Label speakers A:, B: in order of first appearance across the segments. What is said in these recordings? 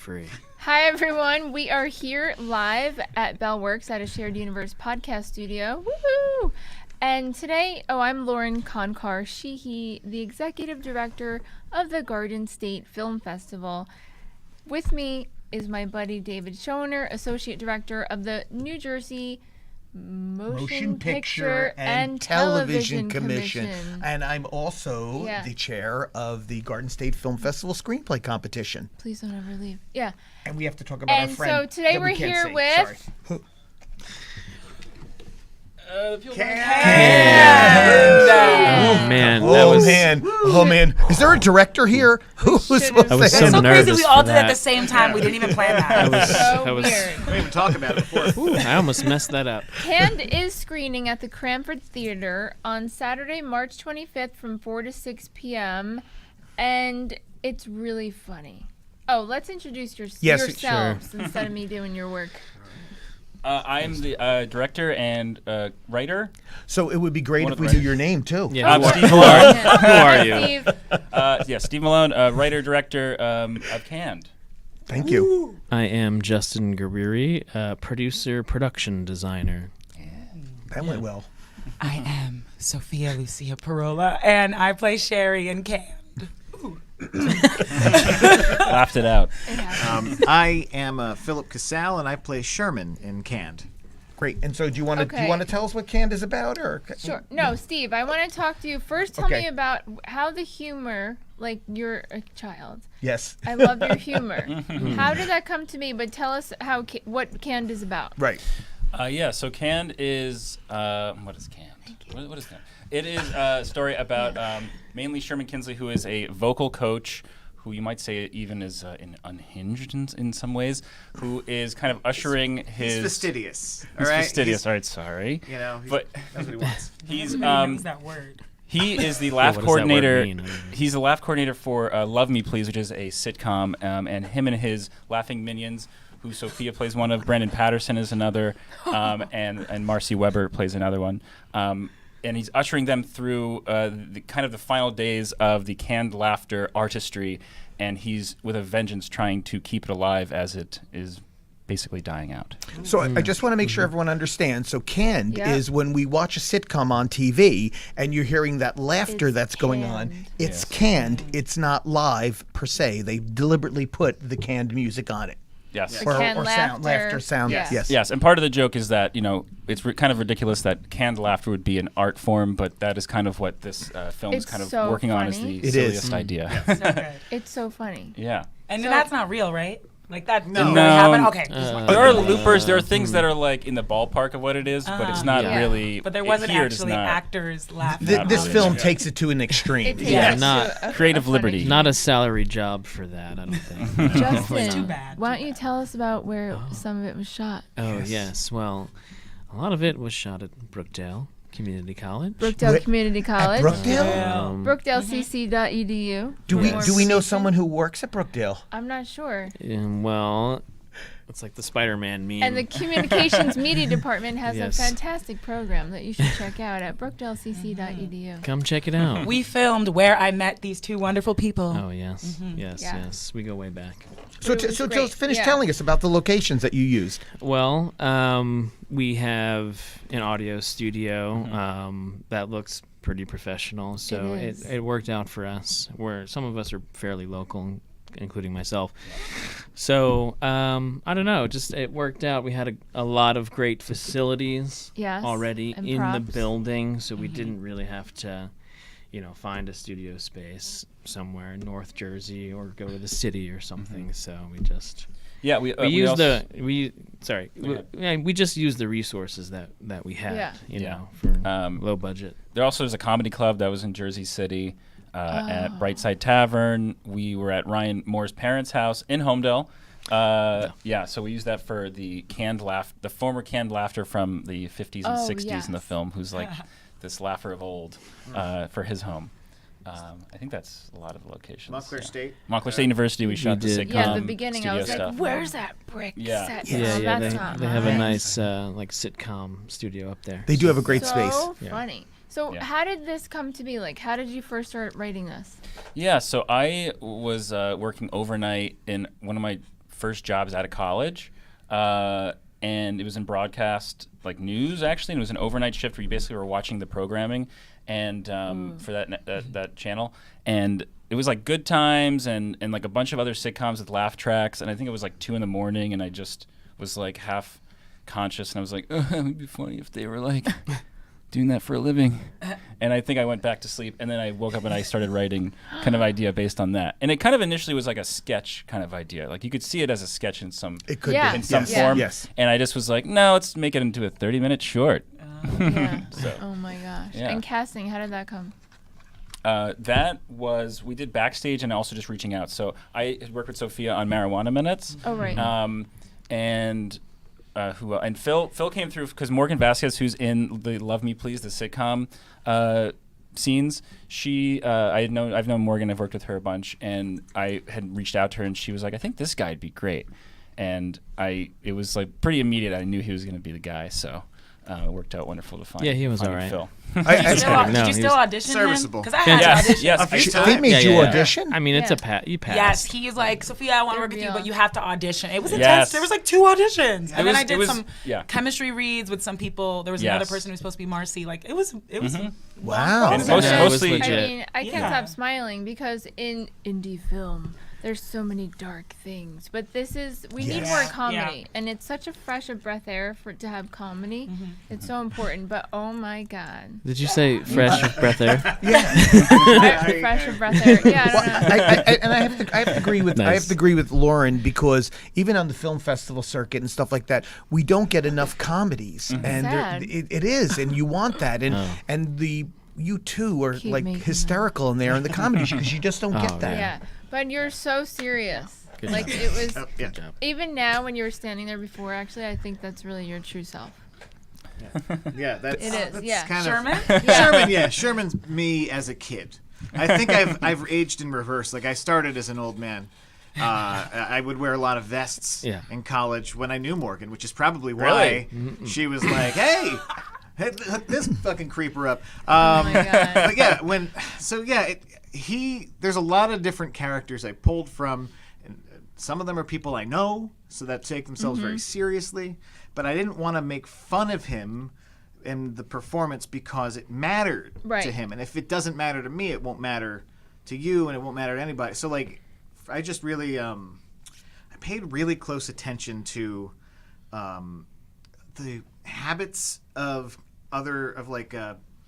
A: free.
B: Hi, everyone. We are here live at Bell Works at a Shared Universe podcast studio. Woohoo! And today, I'm Lauren Konkar Sheehy, the executive director of the Garden State Film Festival. With me is my buddy David Schoner, associate director of the New Jersey Motion Picture and Television Commission.
C: And I'm also the chair of the Garden State Film Festival Screenplay Competition.
B: Please don't ever leave. Yeah.
C: And we have to talk about our friend.
B: And so today we're here with...
C: Oh man! Is there a director here? Who's supposed to
A: was
C: say?
A: so
D: So
A: nervous
D: crazy we all
A: for
D: did it
A: that.
D: at the same time. We didn't even plan that.
A: I was
B: weird.
E: We didn't even talk about it before.
A: Ooh, I almost messed that up.
B: Canned is screening at the Cranford Theater on Saturday, March 25th from 4 to 6 p.m. And it's really funny. Oh, let's introduce yourselves instead of me doing your work.
E: I'm the director and writer.
C: So it would be great
E: One
C: if
E: of
C: we
E: the
C: knew
E: writers.
C: your name too.
A: Yeah,
E: I'm
A: who
E: Steve
A: are,
E: Malone.
A: who are you?
B: Steve.
E: Steve Malone, writer, director of Canned.
C: Thank you.
A: I am Justin Guerrieri, producer, production designer.
C: That went well.
D: I am Sophia Lucia Parola, and I play Sherry in Canned.
E: Laughed it out.
F: I am Philip Casale, and I play Sherman in Canned.
C: Great. And so do you want to
B: Okay.
C: tell us what Canned is about, or?
B: Sure. No, Steve, I want to talk to you. First, tell me about how the humor, like you're a child.
C: Yes.
B: I love your humor. How did that come to me? But tell us what Canned is about.
C: Right.
E: So Canned is what is Canned? What is Canned? It is a story about mainly Sherman Kinsley, who is a vocal coach, who you might say even is unhinged in some ways, who is kind of ushering his...
F: He's fastidious.
E: He's
F: all right?
E: fastidious. All right, sorry.
F: You know,
E: But
F: that's what he wants.
E: he's
D: Use that word.
E: he is the
A: Yeah,
E: laugh
A: what does that word
E: coordinator.
A: mean? I don't know.
E: He's the laugh coordinator for Love Me Please, which is a sitcom, and him and his laughing minions, who Sophia plays one of, Brandon Patterson is another, and Marcy Weber plays another one. And he's ushering them through the final days of the canned laughter artistry, and he's with a vengeance trying to keep it alive as it is basically dying out.
C: So I just want to make sure everyone understands. So Canned
B: Yeah.
C: is when we watch a sitcom on TV and you're hearing that laughter
B: It's
C: that's going on.
B: canned.
C: It's
E: Yes.
C: canned. It's not live per se. They deliberately put the canned music on it.
E: Yes.
B: The canned
C: laughter sound.
B: Yeah.
C: Yes.
E: Yes, and part of the joke is that, it's kind of ridiculous that canned laughter would be an art form, but that is kind of what this film is
B: It's
E: kind of
B: so
E: working on, is
B: funny.
E: the
C: It
E: silliest
C: is.
E: idea.
D: So good.
B: It's so funny.
E: Yeah.
D: And
B: So-
D: that's not real, right? Like that
F: No.
D: didn't
E: No.
D: really happen? Okay. just wanted to-
E: There are loopers, there are things that are like in the ballpark of what it is, but it's not
A: Yeah.
E: really.
D: But there wasn't
E: here it is
D: actually
E: not.
D: actors laughing.
C: This
E: really.
C: film takes it to an extreme.
B: It takes
A: Yeah,
B: it
A: not
B: to a
E: creative
B: funny-
E: liberty.
A: Not a salary job for that, I don't think.
B: Justin,
D: Too bad.
B: why don't you tell us about where some of it was shot?
A: Oh, yes. Well, a lot of it was shot at Brookdale Community College.
B: Brookdale
C: Wait,
B: Community College.
C: Brookdale?
B: BrookdaleCC.edu.
C: Do we
B: More-
C: know someone who works at Brookdale?
B: I'm not sure.
A: Well, it's like the Spider-Man meme.
B: And the Communications Media Department has
A: Yes.
B: a fantastic program that you should check out at brookdalecc.edu.
A: Come check it out.
D: We filmed where I met these two wonderful people.
A: Oh, yes. Yes,
B: Yeah.
A: yes. We go way back.
C: So,
B: It was
C: so
B: great.
C: just finish
B: Yeah.
C: telling us about the locations that you used.
A: Well, we have an audio studio that looks pretty professional, so
B: It is.
A: it worked out for us. Where some of us are fairly local, including myself. So I don't know, just it worked out. We had a lot of great facilities
B: Yes,
A: already
B: and
A: in the
B: props.
A: building, so we didn't really have to, find a studio space somewhere in North Jersey or go to the city or something. So we just.
E: Yeah, we
A: We used
E: also,
A: we just used the resources that we had,
B: Yeah.
E: Yeah.
A: for low budget.
E: There also was a comedy club that was in Jersey City at
B: Oh.
E: Brightside Tavern. We were at Ryan Moore's parents' house in Homedale. So we used that for the the former canned laughter from the 50s and
B: Oh,
E: 60s in the
B: yes.
E: film, who's like this laugher of old for his home. I think that's a lot of the locations.
F: Montclair State.
E: Montclair State University, we shot the
A: did.
E: sitcom
B: Yeah, the beginning, I
E: studio
B: was like,
E: stuff.
B: where's that brick
E: Yeah.
B: set?
A: Yeah,
B: No,
A: yeah,
B: that's not
A: they have a
B: mine.
A: nice like sitcom studio up there.
C: They do have a great
B: so
C: space.
A: Yeah.
B: funny. So
E: Yeah.
B: how did this come to be? Like, how did you first start writing this?
E: Yeah, so I was working overnight in one of my first jobs out of college. And it was in broadcast, like news actually, and it was an overnight shift where you basically were watching the programming and for that channel. And it was like Good Times and like a bunch of other sitcoms with laugh tracks. And I think it was like 2 a.m. and I just was like half conscious and I was like, it would be funny if they were like doing that for a living. And I think I went back to sleep and then I woke up and I started writing kind of idea based on that. And it kind of initially was like a sketch kind of idea. Like you could see it as a sketch in some
B: Yeah.
E: in some
B: Yeah.
E: form.
C: Yes.
E: And I just was like, no, let's make it into a 30-minute short.
B: Yeah.
E: So
B: Oh my gosh.
E: Yeah.
B: And casting, how did that come?
E: that was, we did backstage and also just reaching out. So I had worked with Sophia on Marijuana Minutes.
B: Oh, right.
E: And Phil came through because Morgan Vasquez, who's in the Love Me Please, the sitcom scenes, I've known Morgan, I've worked with her a bunch, and I had reached out to her and she was like, I think this guy'd be great. And it was like pretty immediate. I knew he was going to be the guy, so it worked out wonderful to find.
A: Yeah, he was
E: find
A: all right.
E: Phil.
D: Did you still audition
F: serviceable.
D: Because I had to audition.
E: Yes.
C: They made you audition?
A: I mean, it's
B: Yeah.
A: you passed.
D: Yes, he was like, Sophia, I want to work with you, but you have to audition. It was intense.
E: Yes.
D: There was like 2 auditions, and then I
E: it
D: did
E: was-
D: some
E: yeah.
D: chemistry reads with some people. There was another
E: Yes.
D: person who was supposed to be Marcy. Like it was.
C: Wow.
E: And
B: So
E: most-
B: then-
E: mostly-
A: legit.
B: I mean, I can't
D: Yeah.
B: stop smiling because in indie film, there's so many dark things. But we need more comedy. And it's such a fresh of breath air for it to have comedy. It's so important. But oh my God.
A: Did you say fresh of breath air?
B: Fresh of breath air. Yeah, I don't know.
C: I have to agree with
A: Nice.
C: Lauren, because even on the film festival circuit and stuff like that, we don't get enough comedies, and
B: Sad.
C: it is, and you want that, and you two are
B: Keep
C: like
B: making
C: hysterical in there in the comedies because you just don't get that.
B: Yeah. But you're so serious.
A: Good
B: Like
A: job.
B: it was
F: Yeah.
B: even now when you were standing there before, actually, I think that's really your true self.
F: Yeah, that's
B: It is,
F: that's
B: yeah.
F: kind
D: Sherman?
F: Sherman, yeah, Sherman's me as a kid. I think I've aged in reverse. Like I started as an old man. I would wear a lot of vests in college when I knew Morgan, which is probably why she was like, "Hey, hook this fucking creeper up."
B: Oh my God.
F: But yeah, there's a lot of different characters I pulled from. And some of them are people I know, so that take themselves very seriously. But I didn't want to make fun of him in the performance because it mattered to him. And if it doesn't matter to me, it won't matter to you, and it won't matter to anybody. So like, I just really, I paid really close attention to the habits of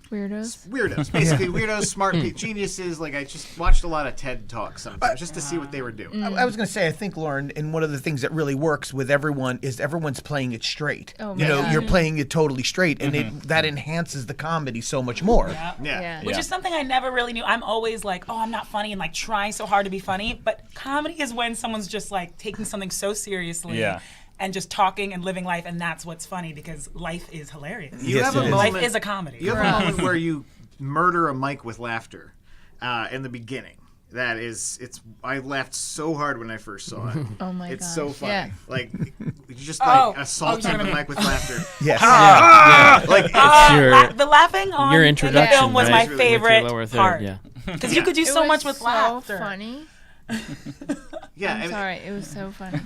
B: Weirdos.
F: basically weirdos, smart geniuses. Like I just watched a lot of TED Talks sometimes just to see what they were doing.
C: I was going to say, I think, Lauren, and one of the things that really works with everyone is everyone's playing it straight.
B: Oh my God.
C: You're playing it totally straight, and that enhances the comedy so much more.
F: Yeah.
D: Which is something I never really knew. I'm always like, oh, I'm not funny and like trying so hard to be funny. But comedy is when someone's just like taking something so seriously and just talking and living life. And that's what's funny because life is hilarious.
F: You have
C: it
F: a
C: is.
F: moment,
D: Life is a comedy.
F: You have a moment where you murder a mic with laughter in the beginning. I laughed so hard when I first saw it.
B: Oh my
F: It's
B: gosh.
F: so funny.
B: Yeah.
F: Like you just
D: Oh.
F: assaulting
D: Oh,
F: the mic with laughter.
C: Yes.
F: Like
A: Your-
D: The laughing on
A: your
D: the
A: introduction,
D: film was
A: right?
D: my
A: With your
D: favorite
A: lower third,
D: part.
A: yeah.
D: Because you could do
B: It
D: so
B: was
D: much with
B: so
D: laughter.
B: funny.
F: yeah,
B: I'm
F: and
B: sorry. It was so funny.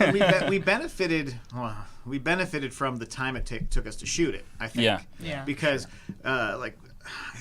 F: we benefited from the time it took us to shoot it. I think.
D: Yeah.
F: Because I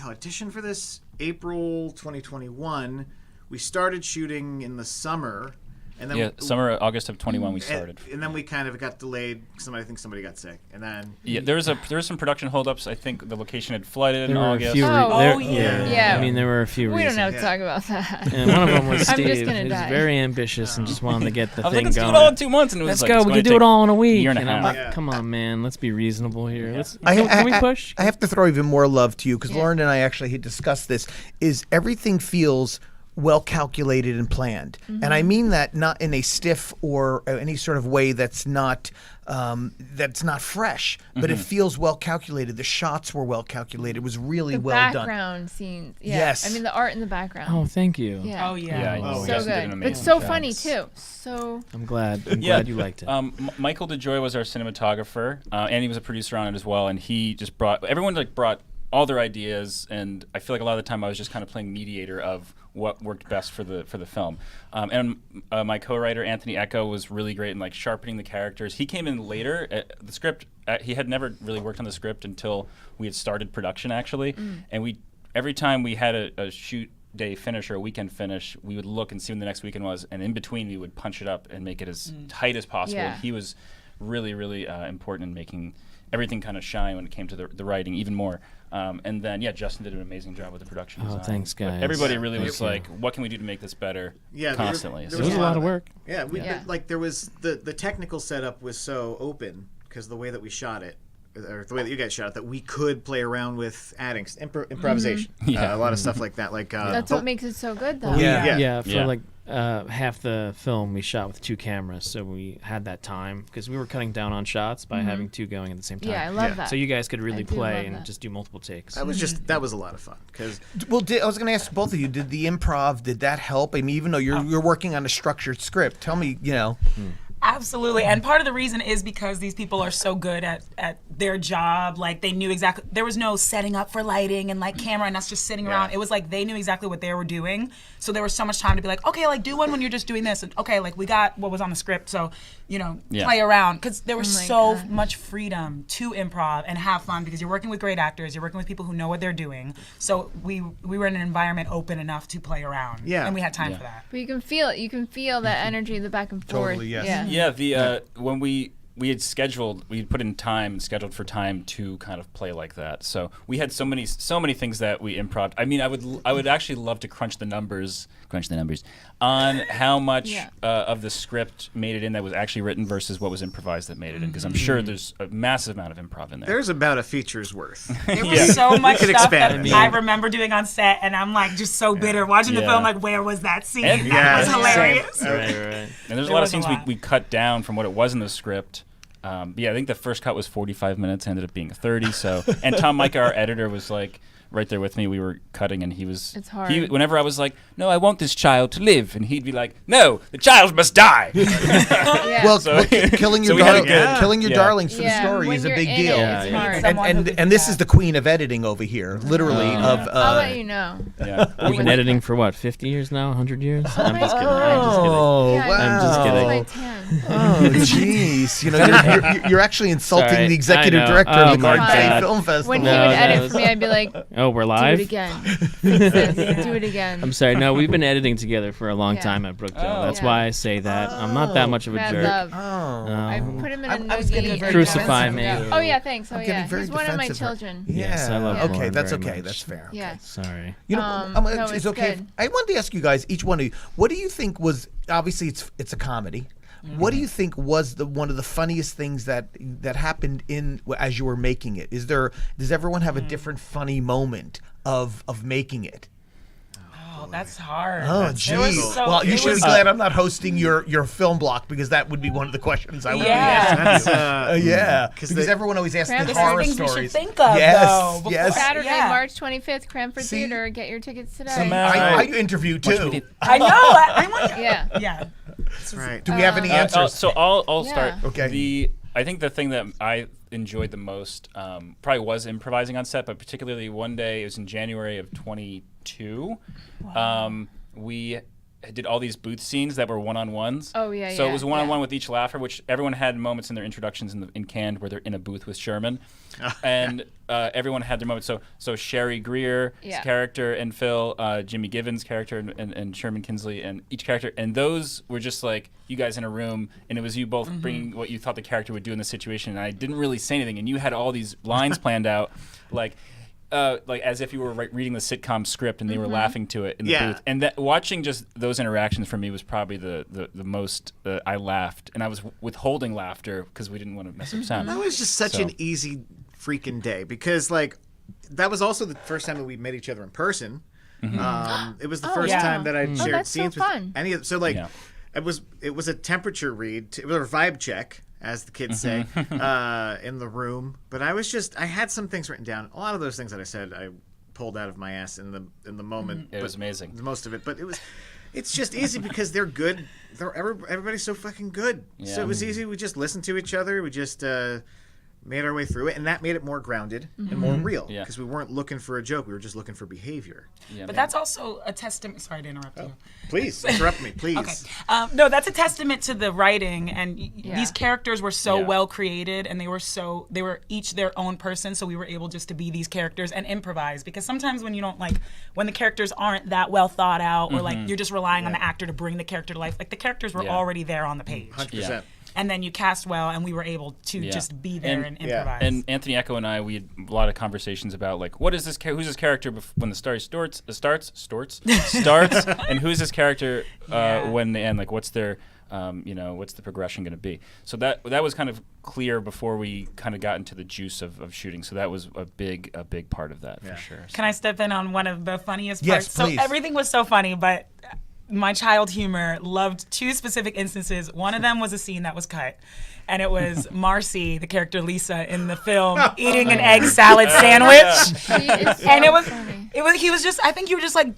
F: auditioned for this April 2021. We started shooting in the summer, and then
E: August of 21 we started.
F: and then we kind of got delayed. I think somebody got sick, and then
E: There was some production holdups. I think the location had flooded in
A: There were a
E: August.
A: few.
B: Yeah.
A: I mean, there were a few
B: We
A: reasons.
B: don't have to talk about that.
A: And one of them was
B: I'm
A: Steve.
B: just gonna
A: He was
B: die.
A: very ambitious and just wanted to get the
E: I was
A: thing
E: like, let's do
A: going.
E: it all in 2 months, and it
A: Let's
E: was like,
A: go.
E: it's
A: We
E: gonna
A: can do
E: take
A: it all in a week.
E: year and a
A: I'm
E: half.
A: like, come on, man. Let's be reasonable here. Let's.
C: I-
A: Can we push?
C: I have to throw even more love to you because Lauren and I actually had discussed this. Is everything feels well calculated and planned, and I mean that not in a stiff or any sort of way that's not fresh, but it feels well calculated. The shots were well calculated. It was really
B: The
C: well done.
B: background scenes. Yeah.
C: Yes.
B: I mean, the art in the background.
A: Oh, thank you.
B: Yeah.
D: Oh, yeah.
E: Yeah,
B: So
E: you guys did an
B: good. But
E: amazing
B: so
E: job.
B: funny, too. So.
A: I'm glad. I'm glad you liked it.
E: Michael DeJoy was our cinematographer, and he was a producer on it as well. And he just brought all their ideas, and I feel like a lot of the time I was just kind of playing mediator of what worked best for the film. And my co-writer Anthony Echo was really great in like sharpening the characters. He came in later. The script he had never really worked on the script until we had started production actually, and every time we had a shoot day finish or a weekend finish, we would look and see when the next weekend was, and in between we would punch it up and make it as tight as possible.
B: Yeah.
E: He was really, really important in making everything kind of shine when it came to the writing even more. And then, Justin did an amazing job with the production design.
A: Thanks, guys.
E: But everybody really
A: Thank
E: was
A: you.
E: like, what can we do to make this better constantly?
F: There
A: It was a lot of work.
F: Yeah,
B: Yeah.
F: like there was the technical setup was so open because the way that we shot it, or the way that you guys shot it, that we could play around with adding improvisation.
E: Yeah.
F: A lot of stuff like that. Like
B: That's what makes it so good, though.
C: Yeah.
A: For
E: Yeah.
A: like half the film we shot with 2 cameras, so we had that time because we were cutting down on shots by having 2 going at the same time.
B: Yeah, I love that.
A: So you guys could really
B: do
A: play
B: love
A: and
B: that.
A: just do multiple takes.
F: that was a lot of fun because
C: Well, I was going to ask both of you, did the improv, did that help? I mean, even though you're working on a structured script, tell me,
D: Absolutely. And part of the reason is because these people are so good at their job. Like they knew exactly, there was no setting up for lighting and like camera and us just sitting around. It was like they knew exactly what they were doing. So there was so much time to be like, okay, like do one when you're just doing this. And okay, like we got what was on the script. So, play around. Because there was
B: my
D: so
B: gosh.
D: much freedom to improv and have fun because you're working with great actors. You're working with people who know what they're doing. So we were in an environment open enough to play around.
F: Yeah.
D: And we had time for that.
B: But you can feel it. You can feel that energy, the back and forth.
C: Totally, yes.
B: Yeah.
E: Yeah, when we had scheduled, we had put in time and scheduled for time to kind of play like that. So we had so many things that we improv. I mean, I would actually love to crunch the numbers on how much of the script made it in that was actually written versus what was improvised that made it in, because I'm sure there's a massive amount of improv in there.
F: there's about a feature's worth.
D: There was so much
F: could
D: stuff
F: expand
D: that
F: it.
D: I remember doing on set, and I'm like just so bitter watching the
E: Yeah.
D: film. Like, where was that scene?
E: And-
D: That was
F: Yeah,
D: hilarious.
F: same.
A: right.
E: And there's a
D: There
E: lot of
D: was a
E: scenes
D: lot.
E: we cut down from what it was in the script. But I think the first cut was 45 minutes, ended up being 30. So, and Tom Micah, our editor, was like right there with me. We were cutting, and he was.
B: It's hard.
E: Whenever I was like, "No, I want this child to live," and he'd be like, "No, the child must die."
B: Yeah.
C: Well,
E: So-
C: killing your
E: so we had a good-
C: killing your
E: yeah.
C: darlings for
B: Yeah,
C: the story
B: when
C: is a
B: you're
C: big
B: in
C: deal.
B: it, it's
A: Yeah.
B: hard.
D: Someone who could
C: And
D: do
C: this
D: that.
C: is the queen of editing over here, literally. Of
B: I'll let you know.
E: Yeah.
A: We've been editing for what, 50 years now, 100 years? I'm
B: my
A: just kidding.
C: Oh,
B: Yeah,
C: wow.
A: I'm just kidding.
B: It's my tan.
C: Oh, jeez. you're actually insulting
A: Sorry,
C: the executive
A: I know.
C: director
A: Oh
C: of the
A: my
C: Garden State
A: God.
C: Film Festival.
B: When he
A: No,
B: would
A: that
B: edit
A: was-
B: for me, I'd be like, do
A: Oh, we're
B: it
A: live?
B: again. Fix this. Do it again.
A: I'm sorry. No, we've been editing together for a long
B: Yeah.
A: time at Brookdale.
E: Oh.
A: That's
B: Yeah.
A: why I say that. I'm not that much of a
B: Mad
A: jerk.
B: love.
C: Oh.
B: I put him in a
F: I was getting
B: noogie.
F: very
A: Crucify
F: defensive.
A: me.
B: Yeah. Oh yeah, thanks. Oh
C: I'm getting
B: yeah,
C: very
B: he's one of my
C: defensive.
B: children.
C: Yeah.
A: Yes, I love
C: Okay,
A: Lauren
C: that's
A: very
C: okay.
A: much.
C: That's fair.
B: Yeah.
A: Sorry.
B: No,
C: it's
B: it's
C: okay.
B: good.
C: I wanted to ask you guys, each one of you, what do you think was obviously it's a comedy. What do you think was one of the funniest things that happened as you were making it? Does everyone have a different funny moment of making it?
D: Oh, that's hard.
C: Oh,
D: It was
C: geez.
D: so-
C: Well, you
D: it
C: should be
D: was-
C: glad I'm not hosting your film block because that would be one of the questions I would be
D: Yeah.
C: asking.
F: That's,
C: Yeah,
F: 'cause
C: because
F: they-
C: everyone always asks
B: Cramp
C: the
B: is
C: horror
D: things we should
C: stories.
D: think of,
C: yes,
D: though, before-
C: yes.
B: Saturday,
D: Yeah.
B: March 25th, Cranford
C: See?
B: Theater. Get your tickets today.
C: I interview too.
D: I know. I want.
B: Yeah.
D: Yeah.
F: Right.
C: Do we have any answers?
E: So I'll
B: Yeah.
E: start.
C: Okay.
E: I think the thing that I enjoyed the most probably was improvising on set, but particularly one day, it was in January of 22. We did all these booth scenes that were one-on-ones.
B: Oh, yeah,
E: So
B: yeah,
E: it was one-on-one
B: yeah.
E: with each laugher, which everyone had moments in their introductions in Canned where they're in a booth with Sherman, and everyone had their moments. So Sherry Greer's
B: Yeah.
E: character and Phil, Jimmy Given's character and Sherman Kinsley, and each character, and those were just like you guys in a room, and it was you both bringing what you thought the character would do in the situation, and I didn't really say anything, and you had all these lines planned out, like as if you were reading the sitcom script and they were laughing to it in the
F: Yeah.
E: booth. And that watching just those interactions for me was probably the most I laughed, and I was withholding laughter because we didn't want to mess up sound.
F: That was just such
E: So-
F: an easy freaking day because like that was also the first time that we met each other in person. It was the first
D: yeah.
F: time that I'd shared
B: that's so
F: scenes
B: fun.
F: with any of so like
E: Yeah.
F: it was a temperature read, it was a vibe check, as the kids say, in the room. But I had some things written down. A lot of those things that I said I pulled out of my ass in the moment.
E: It was amazing.
F: Most of it, but it's just easy because they're good. Everybody's so fucking good. So
E: Yeah.
F: it was easy. We just listened to each other. We just made our way through it, and that made it more grounded and more real
E: Yeah.
F: because we weren't looking for a joke. We were just looking for behavior.
E: Yeah,
D: But
E: man.
D: that's also a testament. Sorry to interrupt you.
F: Please interrupt me, please.
D: Okay. No, that's a testament to the writing, and these characters were so
E: Yeah.
D: well created, and they were each their own person, so we were able just to be these characters and improvise. Because sometimes when you don't when the characters aren't that well thought out, or like you're just relying on the actor to bring the character to life, like the characters were already there on the page,
F: 100%.
D: and then you cast well, and we were able to just be there and improvise.
E: And Anthony Echo and I, we had a lot of conversations about like, what is this? Who's this character when the story starts, and who's this character when they end? Like, what's their, what's the progression going to be? So that was kind of clear before we kind of got into the juice of shooting. So that was a big part of that for sure.
D: Can I step in on one of the funniest
C: Yes,
D: parts?
C: please.
D: So everything was so funny, but my child humor loved two specific instances. One of them was a scene that was cut, and it was Marcy, the character Lisa in the film, eating an egg salad sandwich.
B: She is so
D: And it was
B: funny.
D: he was just, I think you were just like,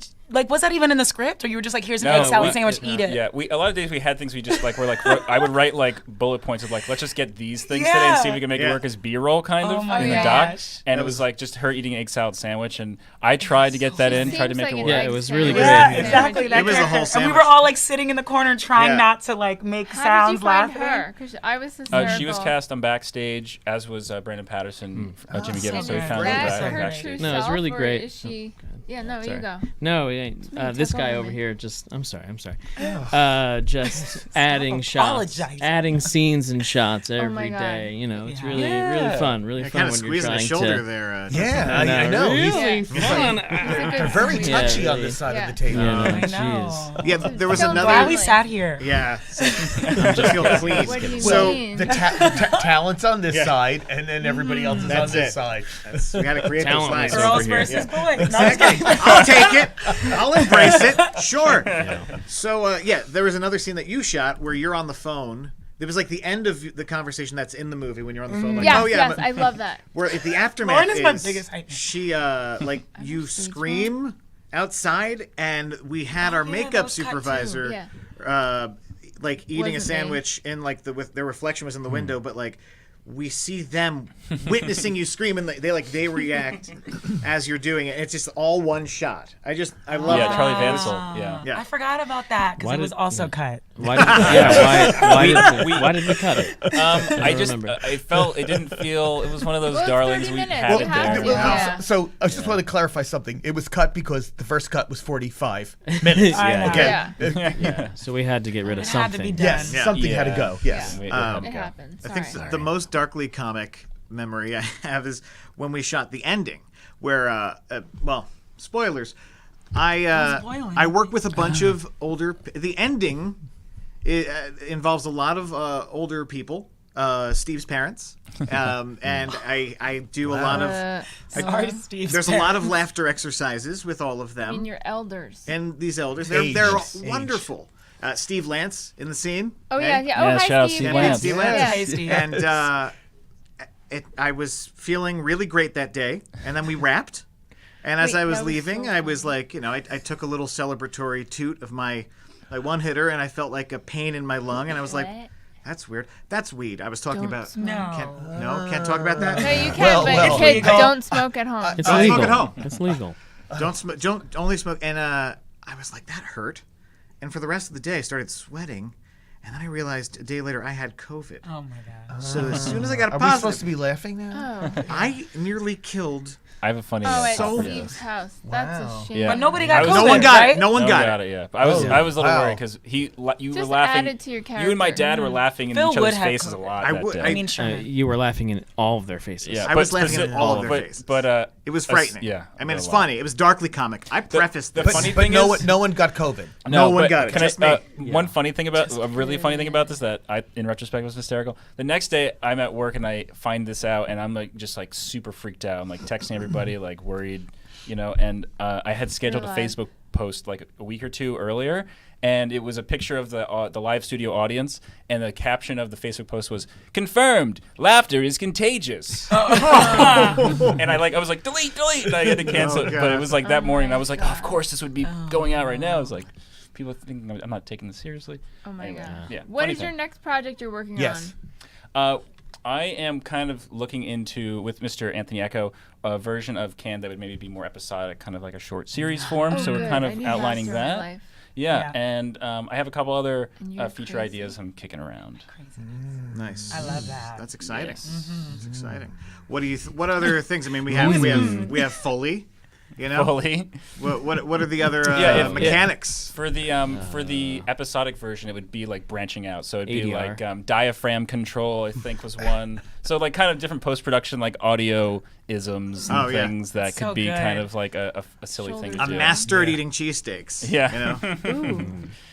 D: was that even in the script? Or you were just like, here's an egg salad sandwich, eat it.
E: Yeah, a lot of days we had things we just like were like I would write like bullet points of like, let's just get these things today and see if we can make it work as B-roll kind of
D: my
E: in the
D: gosh.
E: doc. And it was like just her eating an egg salad sandwich, and I tried to get that in, tried to
B: Seems
E: make
B: like
E: it
B: an
E: work.
A: Yeah,
B: egg
A: it was really
B: sandwich.
A: great.
D: Yeah,
A: Yeah.
D: exactly. That
F: It was the
D: character.
F: whole
D: And we
F: sandwich.
D: were all like sitting in the corner trying
F: Yeah.
D: not to like make
B: How
D: sounds
B: did you find
D: laughing.
B: her? Because I was hysterical.
E: She was cast on Backstage, as was Brandon Patterson, Jimmy Gibbons. So we
D: good.
E: found
B: That's
E: her
D: Right.
B: her
E: backstage.
B: true
A: No, it's
B: self,
A: really
B: or
A: great.
B: Is she? Yeah, no,
A: Sorry.
B: you go.
A: No, it ain't. This
B: talk
A: guy
B: over
A: over
B: me.
A: here just. I'm sorry. Just adding
D: apologizing.
A: shots, adding scenes and shots
B: my
A: every
B: God.
A: day. You know, it's
D: Yeah.
A: really really fun. Really
F: I
A: fun
F: kind of
A: when you're
F: squeezing
A: trying
F: his shoulder
A: to.
F: there.
C: Yeah, I
A: No,
C: know.
A: really
B: Yeah.
A: fun.
B: He's a good
C: They're very
B: squeeze.
C: touchy
A: Yeah,
C: on this side
B: yeah.
C: of the table.
A: Yeah,
D: I know.
A: jeez.
F: Yeah, there was
B: So
F: another.
D: Glad we
B: Lovely.
D: sat here.
F: Yeah, I just feel clean.
B: What do you
C: So
B: mean?
C: the talent's on this side, and then everybody else is
F: That's
C: on this
F: it.
C: side.
F: We got to create those
A: Talent
F: lines.
A: was
D: Girls
A: over here.
D: versus boys. No,
F: Exactly. I'll take it. I'll embrace it. Sure. So there was another scene that you shot where you're on the phone. It was like the end of the conversation that's in the movie when you're on the phone. Like,
B: Yes,
F: oh yeah,
B: yes,
F: but-
B: I love that.
F: where at the aftermath
D: Lauren is my
F: is
D: biggest hype man.
F: she like you scream outside, and we had our
D: yeah, that
F: makeup
D: was cut too.
F: supervisor like eating a
B: Wasn't me.
F: sandwich in like with their reflection was in the window, but like we see them witnessing you scream, and they react as you're doing it. It's just all one shot. I love
E: Yeah,
F: that.
E: Charlie Vansel. Yeah.
F: Yeah.
D: I forgot about that because
A: Why
D: it was
A: did-
D: also cut.
A: Why did we cut it?
E: I just
A: remember.
E: it didn't feel. It was one of those
B: Well, it's
E: darlings
B: 30
E: we
B: minutes.
E: had
B: You
E: it
B: have
E: there.
B: to, yeah.
C: So I just want to clarify something. It was cut because the first cut was 45 minutes.
D: I know.
C: Okay.
B: Yeah,
A: So we had to get rid of
D: It had to be
A: something.
D: done.
C: Yes,
F: Yeah.
C: something had to
E: Yeah.
C: go. Yes.
E: We had to
B: it
E: go.
B: happens.
F: I think
B: Sorry.
F: the most darkly comic memory I have is when we shot the ending, where spoilers.
D: spoiling.
F: I work with a bunch of older. The ending involves a lot of older people. Steve's parents, and I do a lot of.
D: Sorry, Steve.
F: There's a lot of laughter exercises with all of
B: I mean,
F: them,
B: your elders.
F: and these elders.
C: Age.
F: They're
C: Age.
F: wonderful. Steve Lance in the scene.
B: Oh
F: Hey?
B: yeah, yeah. Oh
E: Yeah,
B: hi,
E: shout out
B: Steve.
E: Steve
B: Yeah.
E: Lance.
F: Steve
B: Yeah.
F: Lance.
D: Hey, Steve.
F: And I was feeling really great that day, and then we wrapped. And as
B: Wait,
F: I was
B: that was
F: leaving,
B: so
F: I was
B: funny.
F: like, I took a little celebratory toot of my one hitter, and I felt like a pain in my lung, and I was like,
B: What?
F: that's weird. That's weed. I was talking
B: Don't
F: about.
B: smoke.
F: Can't talk about that.
B: No, you can,
C: Well,
B: but
C: well.
B: kids
F: Legal.
B: don't smoke at home.
A: It's
F: Smoke
A: legal.
F: at home.
A: It's legal.
F: Don't smoke. Don't only smoke. And I was like, that hurt. And for the rest of the day, I started sweating, and then I realized a day later I had COVID.
D: Oh my god.
F: So as soon as I got a
C: Are we
F: positive,
C: supposed to be laughing now?
B: Oh.
F: I nearly killed.
E: I have a funny.
B: Oh, at
F: So-
B: Steve's house. That's
C: Wow.
B: a shame.
E: Yeah.
D: But nobody
E: I
D: got
E: was-
D: COVID,
F: No one got
D: right?
F: it. No one got it.
E: Yeah, but I was
C: Oh,
E: I was a little
C: wow.
E: worried because you were
B: Just
E: laughing.
B: added to your
E: You and my
B: character.
E: dad were laughing in
D: Phil
E: each
D: would
E: other's
D: have
E: faces a
D: COVID.
E: lot
F: I
E: that
F: would-
E: day.
F: I
D: I mean, sure.
A: You were laughing in all of their faces.
E: Yeah,
F: I
E: but
F: was laughing at
E: speci-
F: all of their
E: but-
F: faces.
E: But
F: It was frightening.
E: yeah,
F: I mean,
E: a
F: it's
E: lot.
F: funny. It was darkly comic. I prefaced
E: the
F: this.
E: funny
C: But
E: thing
C: no
E: is-
C: one got COVID.
F: No one
E: but
F: got it,
E: can
F: just
E: I,
F: me.
E: One funny thing about a really funny thing about this that I, in retrospect, was hysterical. The next day, I'm at work and I find this out, and I'm like just like super freaked out. I'm like texting everybody, like worried, And I had scheduled a
B: You're alive.
E: Facebook post like a week or two earlier, and it was a picture of the live studio audience, and the caption of the Facebook post was "Confirmed, laughter is contagious." And I was like delete, and I had to cancel it. But it was like that morning, and I was like, oh, of course this would be going out right now. I was like, people think I'm not taking this seriously.
B: Oh my
E: Anyway,
B: god.
E: yeah.
B: What
E: funny
B: is your
E: thing.
B: next project you're working
C: Yes.
B: on?
E: I am kind of looking into, with Mr. Anthony Echo, a version of Can that would maybe be more episodic, kind of like a short series form. So we're
B: good.
E: kind
B: I
E: of
B: need
E: outlining
B: Master of My
E: that.
B: Life.
E: Yeah,
D: Yeah.
E: and I have a couple other
B: And you're
E: feature
B: crazy.
E: ideas I'm kicking around.
F: Nice.
D: I love that.
F: That's exciting.
A: Yes.
F: That's exciting. What do you? What other things? I mean, we have Foley. You know,
E: Foley.
F: what are the other mechanics?
E: For the episodic version, it would be like branching out. So it'd be
A: ADR.
E: like diaphragm control, I think was one. So like kind of different post-production like audio isms and
F: Oh, yeah.
E: things that
D: That's so
E: could be
D: good.
E: kind of like a silly thing to
F: I'm
E: do.
F: master at eating cheesesteaks.
E: Yeah.
F: You know.
B: Ooh,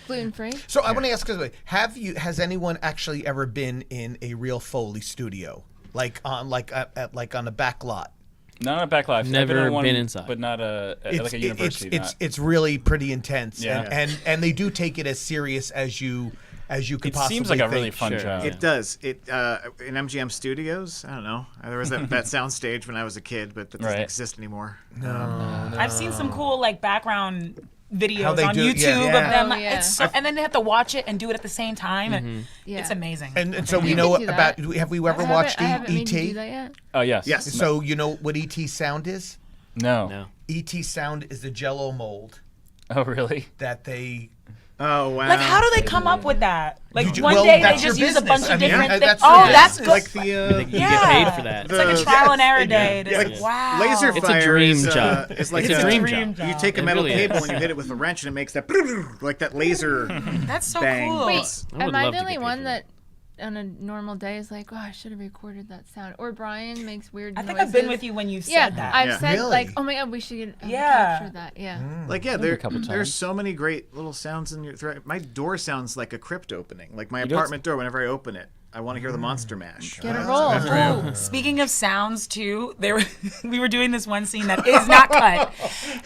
B: gluten free.
C: So I want to ask, has anyone actually ever been in a real Foley studio, like on a back lot?
E: Not on a back lot. I've
A: Never
E: on one,
A: been inside.
E: but not like a university.
C: It's really pretty intense,
E: Yeah.
C: and they do take it as serious as you could
E: it
C: possibly
E: seems like a
C: think.
E: really fun
A: Sure.
E: job.
F: It does. It in MGM Studios. I don't know. There was that sound stage when I was a kid, but that doesn't
E: Right.
F: exist anymore.
D: I've seen some cool like background
C: How
D: videos
C: they
D: on
C: do-
D: YouTube
C: yeah.
D: of them.
B: Oh,
D: Like,
B: yeah.
D: it's so, and then they have to watch it and do it at the same time, and
B: Yeah.
D: it's amazing.
C: And so we
B: You
C: know
B: can do
C: about.
B: that.
C: Have we ever
B: I
C: watched
B: haven't made you do
C: ET?
B: that yet.
E: Oh yes.
F: Yes.
C: So you know what ET sound is?
E: No.
A: No.
C: ET sound is the Jello mold
E: Oh really?
C: that they.
F: Oh wow.
D: Like, how do they come up with that? Like, one
C: well,
D: day they
C: that's your
D: just use a
C: business.
D: bunch
C: I
D: of
C: mean,
D: different things.
C: that's
D: Oh,
C: your
D: that's
C: business.
D: good.
F: like the
A: You
D: Yeah.
A: get paid for that.
D: It's like a trial and error day.
F: Yeah.
D: It's like, wow.
F: laser
A: It's a
F: fire
A: dream
F: is,
A: job.
F: It's like
A: It's a dream job.
F: You take a
A: It
F: metal
A: really
F: cable
A: is.
F: and you hit it with a wrench and it makes that like that laser.
D: That's so
F: Bang.
D: cool.
B: Wait,
A: I would
B: am I
A: love
B: the
A: to
B: only
A: get paid
B: one
A: for
B: that on a normal day is like, oh, I should have recorded that sound? Or Brian makes weird
D: I
B: noises.
D: think I've been with you when you've
B: Yeah,
D: said that.
B: I've
F: Yeah.
B: said
C: Really?
B: like, oh my god, we should get
D: Yeah.
B: capture that. Yeah.
F: Like yeah,
E: a couple
F: there's
E: times.
F: so many great little sounds in your throat. My door sounds like a crypt opening. Like my
E: don't-
F: apartment door. Whenever I open it, I want to hear the monster mash.
B: Get a roll.
D: Ooh, speaking of sounds too, we were doing this one scene that is not cut,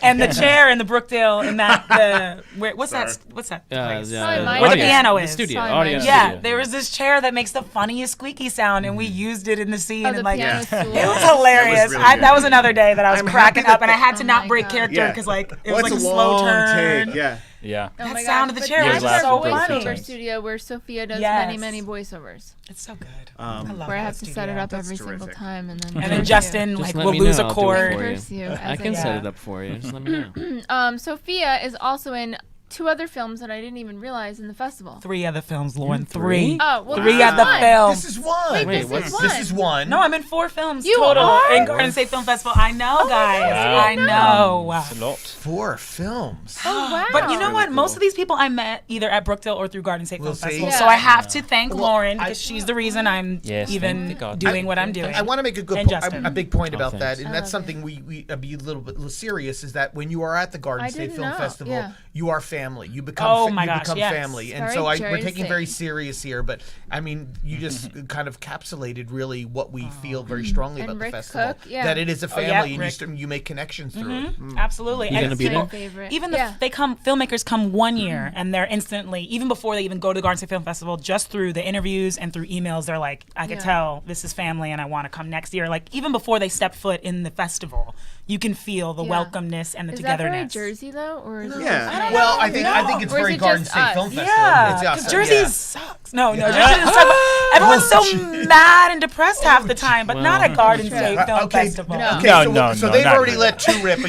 D: and the chair in the Brookdale in that what's that place?
B: Probably mine.
D: Where the
B: Yeah.
D: piano
A: The
D: is.
A: studio.
B: Sorry,
A: Audio
B: mine.
D: Yeah,
A: studio.
D: there was this chair that makes the funniest squeaky sound, and we used it in the scene.
B: Oh,
D: and
B: the
D: like,
B: piano
D: it
B: stool.
D: was hilarious.
F: really
D: That
F: good.
D: was another day that I was
F: I'm
D: cracking
F: happy
D: up, and I had to
B: Oh
D: not
B: my
D: break
B: God.
D: character
F: Yeah.
D: because like it
F: Well,
D: was like
F: it's
D: a
F: a
D: slow
F: long
D: turn.
F: take. Yeah.
E: Yeah.
B: Oh
D: That
B: my
D: sound
B: gosh,
D: of the
B: but
D: chair
B: that's
E: was
B: the
E: so
B: voiceover
D: funny.
B: studio where Sophia does
D: Yes.
B: many, many voiceovers.
D: It's so good.
F: Um,
D: I love
B: Where I
D: that
B: have to set it
D: studio.
B: up
F: That's
B: every single
F: terrific.
B: time, and then
D: And
B: curse
D: then
B: you.
D: Justin
A: Just
D: like
A: let
D: will
A: me
D: lose
A: know,
D: a
A: I'll do it
D: chord.
A: for you.
B: Curse you
A: I
B: as
A: can
B: I
A: set
D: go.
A: it up for you. Just let me know.
B: Sophia is also in 2 other films that I didn't even realize in the festival.
D: 3 other films, Lauren. 3.
B: Oh, well,
D: 3
B: this is
D: other
B: one.
D: films.
C: This is one.
B: Wait,
A: Wait,
B: this
A: what's-
B: is one.
C: This is one.
D: No, I'm in 4 films
B: You
D: total
B: are?
D: in Garden State Film Festival. I know, guys.
E: Wow.
D: I know.
E: It's a lot.
C: 4 films.
B: Oh wow!
D: But you know
F: Really
D: what?
F: cool.
D: Most of these people I met either at Brookdale or through Garden State
C: We'll
D: Film
C: see.
D: Festival.
B: Yeah.
D: So I have to thank
C: Well,
D: Lauren
C: I-
D: because she's the reason I'm
E: Yes,
D: even
E: thank God.
D: doing what I'm doing.
C: I want to make a good
D: And
C: point,
D: Justin.
C: a big point about that,
A: thanks.
C: and
B: I
C: that's
B: love
C: something we be a little serious. Is that when you are at the Garden
B: I
C: State
B: didn't
C: Film
B: know,
C: Festival,
B: yeah.
C: you are family. You become
D: Oh my
C: you
D: gosh,
C: become
D: yes.
C: family, and
B: Very
C: so we're
B: Jersey.
C: taking very serious here. But I mean, you just kind of capsulated really what we feel very strongly
B: And
C: about
B: Rick
C: the festival.
B: Cook, yeah.
C: That it is a
D: Oh, yeah,
C: family, and
D: Rick.
C: you make connections through it.
D: Absolutely.
A: You
D: And
A: gonna be
D: people-
A: there?
B: Favorite.
D: Even
B: Yeah.
D: filmmakers come 1 year and they're instantly, even before they even go to the Garden State Film Festival, just through the interviews and through emails, they're like, I could
B: Yeah.
D: tell this is family and I want to come next year. Like even before they step foot in the festival, you can feel the
B: Yeah.
D: welcomeness and the
B: Is that very
D: togetherness.
B: Jersey though, or is it
F: Yeah.
B: just like-
C: Well, I think it's
B: Or is
C: very
B: it
C: Garden
B: just
C: State
B: us?
C: Film Festival.
D: Yeah,
C: It's
D: because
C: us,
D: Jersey
C: yeah.
D: sucks. No, Jersey doesn't suck. But everyone's so mad and depressed half the time, but not at Garden State Film Festival.
B: No.
C: Okay,
E: No,
C: so
E: no,
C: they've
E: not
C: already
E: really.
C: let 2 rip. Are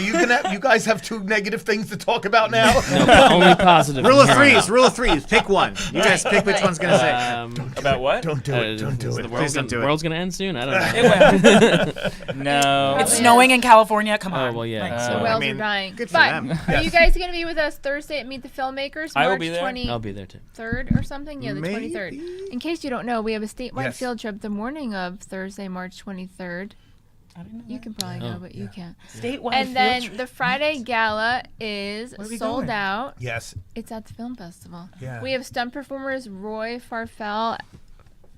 C: you guys have 2 negative things to talk about now?
A: Only positive.
F: Rule of
A: from here on
F: threes. Rule of threes. Pick one. You guys pick which one's gonna say.
A: out.
E: About what?
C: Don't do it. Don't do
A: is
C: it.
A: The
F: Please don't do it.
A: world's gonna end soon. I don't know.
D: It will.
E: No.
D: It's snowing in California. Come
A: Oh
D: on.
A: well, yeah.
D: Like,
B: The
A: so
B: whales
F: mean,
B: are dying.
F: good for
B: but
F: them.
B: are you guys going to be with us Thursday at Meet the Filmmakers,
E: I will
B: March
E: be there.
B: 23rd
A: I'll be there too.
B: or something? Yeah, the
F: Maybe.
B: 23rd. In case you don't know, we have a statewide
C: Yes.
B: field trip the morning of Thursday, March 23rd.
D: I didn't know
B: You can probably go,
A: Oh,
B: but you can't.
D: that. Statewide
B: And
D: field
B: then
D: trip.
B: the Friday gala is
F: Where are we
B: sold
F: going?
B: out.
C: Yes.
B: It's at the film festival.
C: Yeah.
B: We have stunt performers Roy Farfel.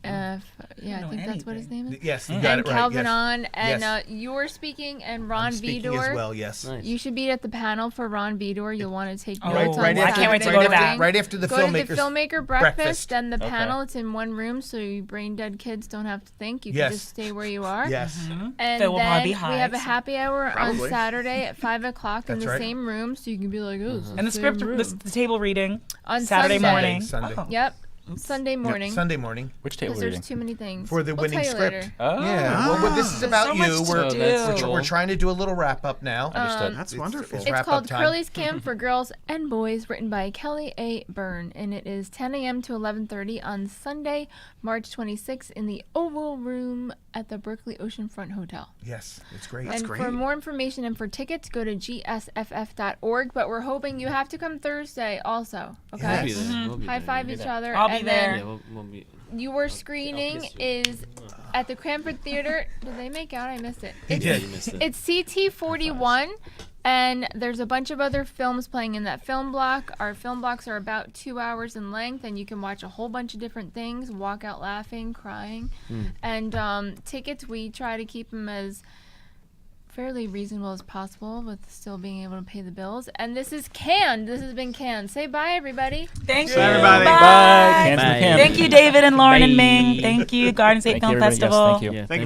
B: I
D: know
B: think that's what his
D: anything.
B: name is.
C: Yes, you got
B: And
C: it right.
B: Calvin
C: yes.
B: on, and
C: Yes.
B: you're speaking, and Ron
C: I'm speaking
B: Vidor.
C: as well. Yes.
A: Nice.
B: You should be at the panel for Ron Vidor. You'll want to take
D: Oh,
B: notes on
C: Right
D: I
C: after,
D: can't wait to
C: right
D: go to
C: after-
D: that.
C: Right after the
B: Go
C: filmmakers.
B: to the filmmaker breakfast,
C: breakfast.
B: and the
E: Okay.
B: panel. It's in one room, so you brain dead kids don't have to think. You
C: Yes.
B: can just stay where you are.
C: Yes.
B: And
D: Phil will
B: then
D: probably
B: we
D: be high,
B: have a
D: so-
B: happy hour
F: Probably.
B: on Saturday at 5:00 in
C: That's
B: the
C: right.
B: same room, so you can be like, oh,
D: And the script, the table reading
B: on
D: Saturday
B: Sunday.
D: morning.
C: Sunday.
D: Oh.
B: Yep. Sunday morning.
C: Sunday morning.
E: Which table
B: Because
E: reading?
B: there's too many things.
C: For the
B: We'll
C: winning
B: tell you
C: script.
B: later.
E: Oh.
C: Yeah. Well, this is about
D: so
C: you.
D: much to
C: We're,
D: do.
A: that's
C: we're trying to do a little wrap up now.
E: Understood.
F: That's wonderful.
C: It's
B: It's
C: wrap
B: called
C: up time.
B: Curly's Camp for Girls and Boys, written by Kelly A. Byrne, and it is 10 a.m. to 11:30 on Sunday, March 26th, in the Oval Room at the Berkeley Oceanfront Hotel.
C: Yes, it's great.
B: And
F: great.
B: for more information and for tickets, go to gsff.org. But we're hoping you have to come Thursday also. Okay.
A: We'll be there. We'll be
B: High
A: there.
B: five each other.
D: I'll be
B: and
D: there.
B: then
A: Yeah, we'll be.
B: your screening
A: kiss you.
B: is at the Cranford Theater. Did they make out? I missed it.
C: He did.
A: You missed it.
B: It's CT41, and there's a bunch of other films playing in that film block. Our film blocks are about 2 hours in length, and you can watch a whole bunch of different things, walk out laughing, crying. And tickets, we try to keep them as fairly reasonable as possible with still being able to pay the bills. And this is Canned. This has been Canned. Say bye, everybody.
D: Thank you.
F: everybody.
D: Bye.
E: Bye. Cans in the
A: Bye.
E: camp.
D: Thank you, David and Lauren and
A: Bye.
D: Ming. Thank you, Garden State
E: Thank you,
D: Film
E: everybody. Yes,
D: Festival.
E: thank you.
A: Yeah,
F: Thank you